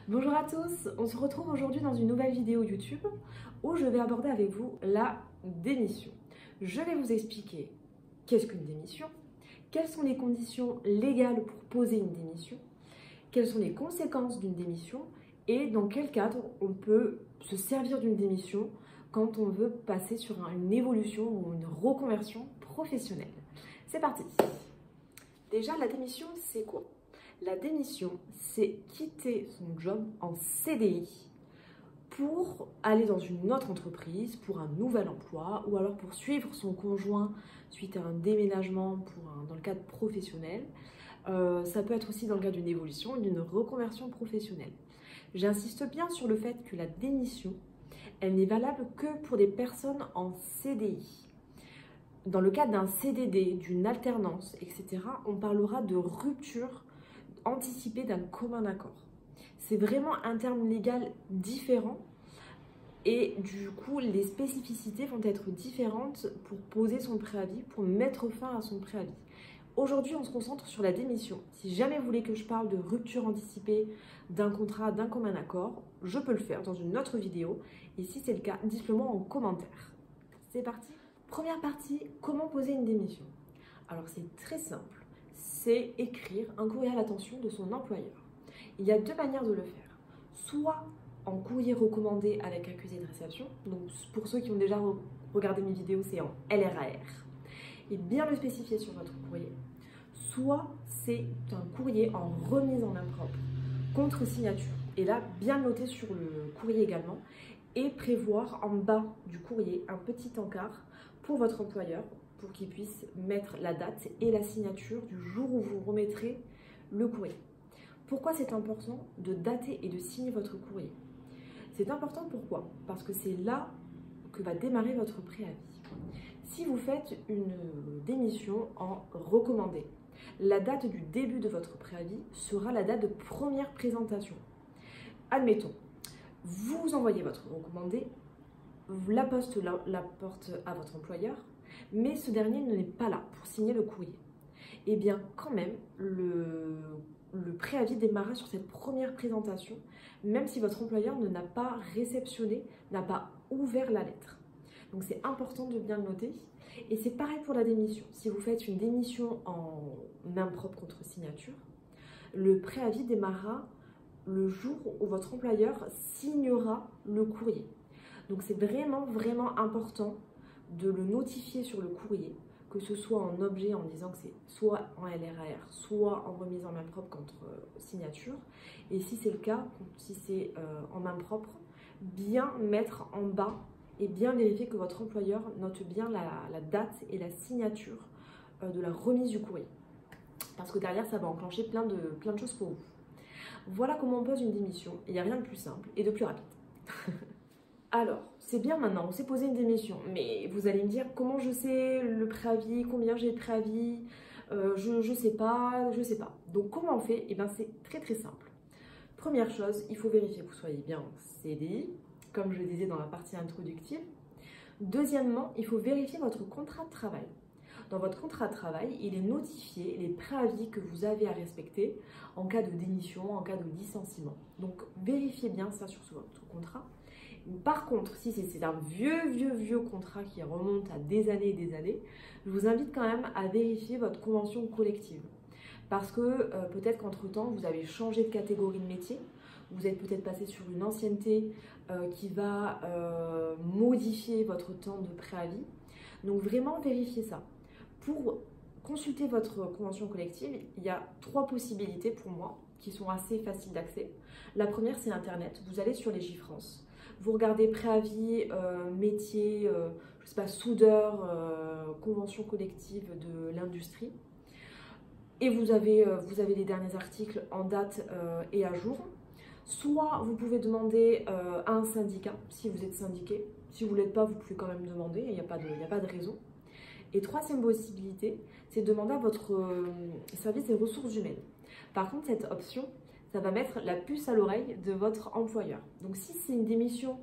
Bonjour à tous, on se retrouve aujourd'hui dans une nouvelle vidéo YouTube où je vais aborder avec vous la démission. Je vais vous expliquer qu'est-ce qu'une démission, quelles sont les conditions légales pour poser une démission, quelles sont les conséquences d'une démission et dans quel cadre on peut se servir d'une démission quand on veut passer sur une évolution ou une reconversion professionnelle. C'est parti. Déjà, la démission, c'est quoi ? La démission, c'est quitter son job en CDI pour aller dans une autre entreprise, pour un nouvel emploi, ou alors pour suivre son conjoint suite à un déménagement dans le cadre professionnel. Ça peut être aussi dans le cadre d'une évolution, d'une reconversion professionnelle. J'insiste bien sur le fait que la démission, elle n'est valable que pour des personnes en CDI. Dans le cadre d'un CDD, d'une alternance, etc., on parlera de rupture anticipée d'un commun accord. C'est vraiment un terme légal différent et du coup, les spécificités vont être différentes pour poser son préavis, pour mettre fin à son préavis. Aujourd'hui, on se concentre sur la démission. Si jamais vous voulez que je parle de rupture anticipée d'un contrat, d'un commun accord, je peux le faire dans une autre vidéo. Et si c'est le cas, dites-le moi en commentaire. C'est parti. Première partie, comment poser une démission? Alors c'est très simple, c'est écrire un courrier à l'attention de son employeur. Il y a deux manières de le faire. Soit en courrier recommandé avec accusé de réception, donc pour ceux qui ont déjà regardé mes vidéos, c'est en LRAR, et bien le spécifier sur votre courrier. Soit c'est un courrier en remise en main propre, contre signature, et là bien noter sur le courrier également, et prévoir en bas du courrier un petit encart pour votre employeur, pour qu'il puisse mettre la date et la signature du jour où vous remettrez le courrier. Pourquoi c'est important de dater et de signer votre courrier? C'est important pourquoi? Parce que c'est là que va démarrer votre préavis. Si vous faites une démission en recommandé, la date du début de votre préavis sera la date de première présentation. Admettons, vous envoyez votre recommandé, la poste l'apporte à votre employeur, mais ce dernier n'est pas là pour signer le courrier. Eh bien, quand même, le préavis démarra sur cette première présentation, même si votre employeur n'a pas réceptionné, n'a pas ouvert la lettre. Donc, c'est important de bien le noter. Et c'est pareil pour la démission. Si vous faites une démission en main propre contre signature, le préavis démarrera le jour où votre employeur signera le courrier. Donc, c'est vraiment important de le notifier sur le courrier, que ce soit en objet en disant que c'est soit en LRAR, soit en remise en main propre contre signature. Et si c'est le cas, si c'est en main propre, bien mettre en bas et bien vérifier que votre employeur note bien la date et la signature de la remise du courrier. Parce que derrière, ça va enclencher plein de choses pour vous. Voilà comment on pose une démission. Il n'y a rien de plus simple et de plus rapide. Alors, c'est bien maintenant, on s'est posé une démission, mais vous allez me dire comment je sais le préavis, combien j'ai de préavis, je sais pas. Donc comment on fait? Eh bien c'est très simple. Première chose, il faut vérifier que vous soyez bien en CDI, comme je le disais dans la partie introductive. Deuxièmement, il faut vérifier votre contrat de travail. Dans votre contrat de travail, il est notifié les préavis que vous avez à respecter en cas de démission, en cas de licenciement. Donc vérifiez bien ça sur votre contrat. Par contre, si c'est un vieux contrat qui remonte à des années et des années, je vous invite quand même à vérifier votre convention collective. Parce que peut-être qu'entre-temps, vous avez changé de catégorie de métier, vous êtes peut-être passé sur une ancienneté qui va modifier votre temps de préavis. Donc vraiment, vérifiez ça. Pour consulter votre convention collective, il y a 3 possibilités pour moi qui sont assez faciles d'accès. La première, c'est Internet. Vous allez sur Légifrance. Vous regardez préavis, métier, je sais pas, soudeur, convention collective de l'industrie. Et vous avez les derniers articles en date et à jour. Soit vous pouvez demander à un syndicat, si vous êtes syndiqué. Si vous ne l'êtes pas, vous pouvez quand même demander, il n'y a pas de raison. Et troisième possibilité, c'est de demander à votre service des ressources humaines. Par contre, cette option, ça va mettre la puce à l'oreille de votre employeur. Donc si c'est une démission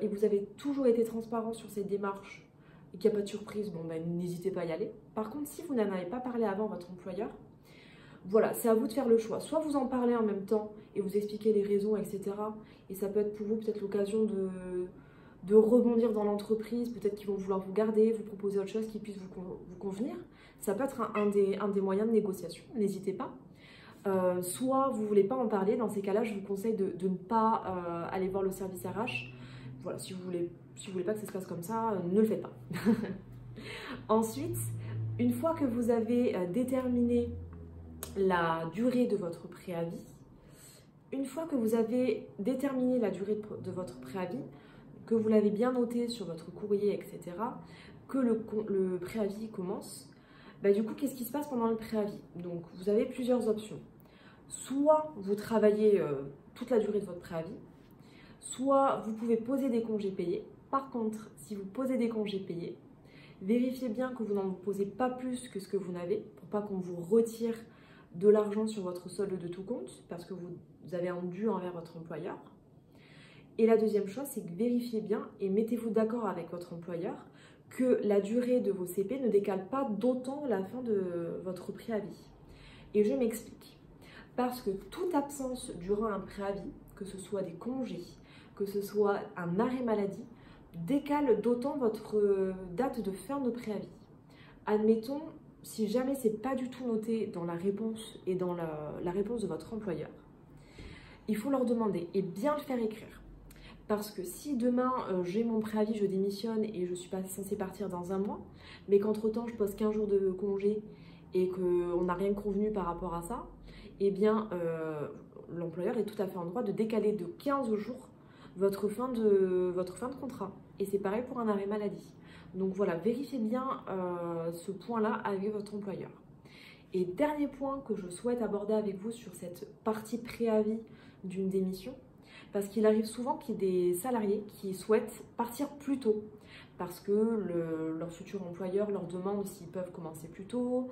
et vous avez toujours été transparent sur cette démarche et qu'il n'y a pas de surprise, bon, ben, n'hésitez pas à y aller. Par contre, si vous n'en avez pas parlé avant à votre employeur, Voilà, c'est à vous de faire le choix. Soit vous en parlez en même temps et vous expliquez les raisons, etc. Et ça peut être pour vous peut-être l'occasion de rebondir dans l'entreprise. Peut-être qu'ils vont vouloir vous garder, vous proposer autre chose qui puisse vous convenir. Ça peut être un des moyens de négociation, n'hésitez pas. Soit vous ne voulez pas en parler, dans ces cas-là, je vous conseille de ne pas aller voir le service RH. Voilà, si vous voulez pas que ça se passe comme ça, ne le faites pas. Ensuite, une fois que vous avez déterminé la durée de votre préavis, de votre préavis, que vous l'avez bien noté sur votre courrier, etc., que le préavis commence, bah, du coup, qu'est-ce qui se passe pendant le préavis? Donc, vous avez plusieurs options. Soit vous travaillez toute la durée de votre préavis, soit vous pouvez poser des congés payés. Par contre, si vous posez des congés payés, vérifiez bien que vous n'en posez pas plus que ce que vous n'avez, pour pas qu'on vous retire de l'argent sur votre solde de tout compte, parce que vous avez un dû envers votre employeur. Et la deuxième chose, c'est que vérifiez bien et mettez-vous d'accord avec votre employeur que la durée de vos CP ne décale pas d'autant la fin de votre préavis. Et je m'explique. Parce que toute absence durant un préavis, que ce soit des congés, que ce soit un arrêt maladie, décale d'autant votre date de fin de préavis. Admettons, si jamais c'est pas du tout noté dans la réponse et dans la réponse de votre employeur, il faut leur demander et bien le faire écrire. Parce que si demain j'ai mon préavis, je démissionne et je ne suis pas censée partir dans un mois, mais qu'entre-temps je pose 15 jours de congé et qu'on n'a rien convenu par rapport à ça, eh bien l'employeur est tout à fait en droit de décaler de 15 jours votre fin de contrat. Et c'est pareil pour un arrêt maladie. Donc voilà, vérifiez bien ce point-là avec votre employeur. Et dernier point que je souhaite aborder avec vous sur cette partie préavis d'une démission, parce qu'il arrive souvent qu'il y ait des salariés qui souhaitent partir plus tôt, parce que leur futur employeur leur demande s'ils peuvent commencer plus tôt,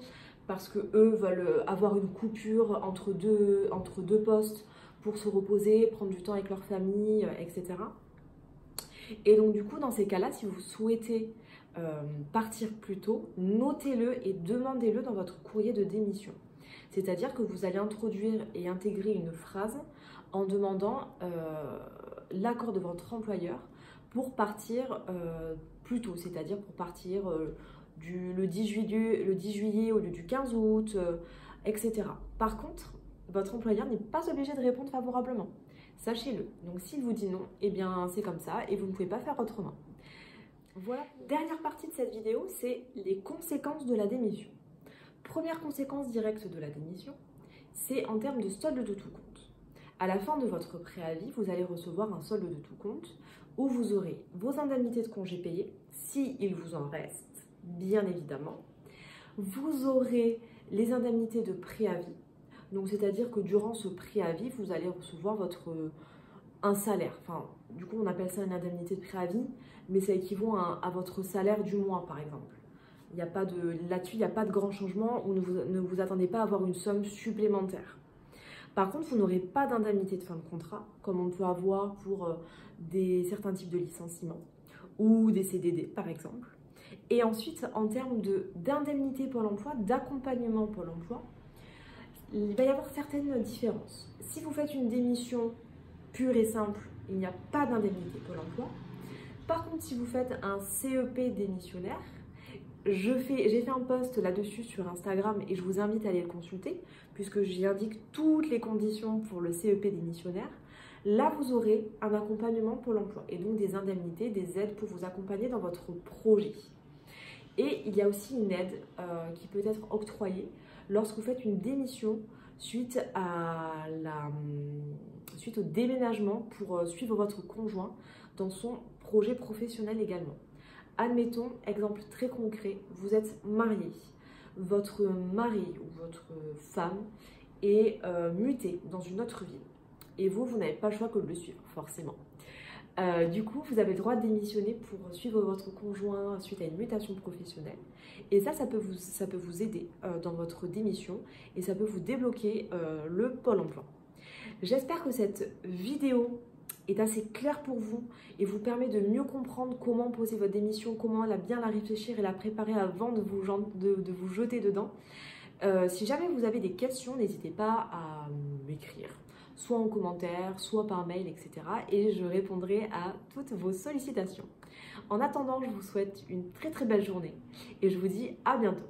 parce qu'eux veulent avoir une coupure entre deux postes pour se reposer, prendre du temps avec leur famille, etc. Et donc du coup, dans ces cas-là, si vous souhaitez partir plus tôt, notez-le et demandez-le dans votre courrier de démission. C'est-à-dire que vous allez introduire et intégrer une phrase en demandant l'accord de votre employeur pour partir plus tôt, c'est-à-dire pour partir le 10 juillet au lieu du 15 août, etc. Par contre, votre employeur n'est pas obligé de répondre favorablement. Sachez-le. Donc s'il vous dit non, eh bien c'est comme ça et vous ne pouvez pas faire autrement. Voilà. Dernière partie de cette vidéo, c'est les conséquences de la démission. Première conséquence directe de la démission, c'est en termes de solde de tout compte. À la fin de votre préavis, vous allez recevoir un solde de tout compte où vous aurez vos indemnités de congés payés, s'il vous en reste, bien évidemment. Vous aurez les indemnités de préavis. Donc, c'est-à-dire que durant ce préavis, vous allez recevoir un salaire. Enfin, du coup, on appelle ça une indemnité de préavis, mais ça équivaut à votre salaire du mois, par exemple. Là-dessus, il n'y a pas de grand changement ou ne vous attendez pas à avoir une somme supplémentaire. Par contre, vous n'aurez pas d'indemnité de fin de contrat, comme on peut avoir pour certains types de licenciements ou des CDD, par exemple. Et ensuite, en termes d'indemnité Pôle emploi, d'accompagnement Pôle emploi, il va y avoir certaines différences. Si vous faites une démission pure et simple, il n'y a pas d'indemnité Pôle emploi. Par contre, si vous faites un CEP démissionnaire, j'ai fait un post là-dessus sur Instagram et je vous invite à aller le consulter puisque j'y indique toutes les conditions pour le CEP démissionnaire. Là, vous aurez un accompagnement Pôle emploi et donc des indemnités, des aides pour vous accompagner dans votre projet. Et il y a aussi une aide qui peut être octroyée lorsque vous faites une démission suite au déménagement pour suivre votre conjoint dans son projet professionnel également. Admettons, exemple très concret, vous êtes marié, votre mari ou votre femme est muté dans une autre ville et vous n'avez pas le choix que de le suivre, forcément. Du coup, vous avez le droit de démissionner pour suivre votre conjoint suite à une mutation professionnelle. Et ça peut vous aider dans votre démission et ça peut vous débloquer le Pôle emploi. J'espère que cette vidéo est assez claire pour vous et vous permet de mieux comprendre comment poser votre démission, comment bien la réfléchir et la préparer avant de vous jeter dedans. Si jamais vous avez des questions, n'hésitez pas à m'écrire, soit en commentaire, soit par mail, etc. Et je répondrai à toutes vos sollicitations. En attendant, je vous souhaite une très très belle journée et je vous dis à bientôt.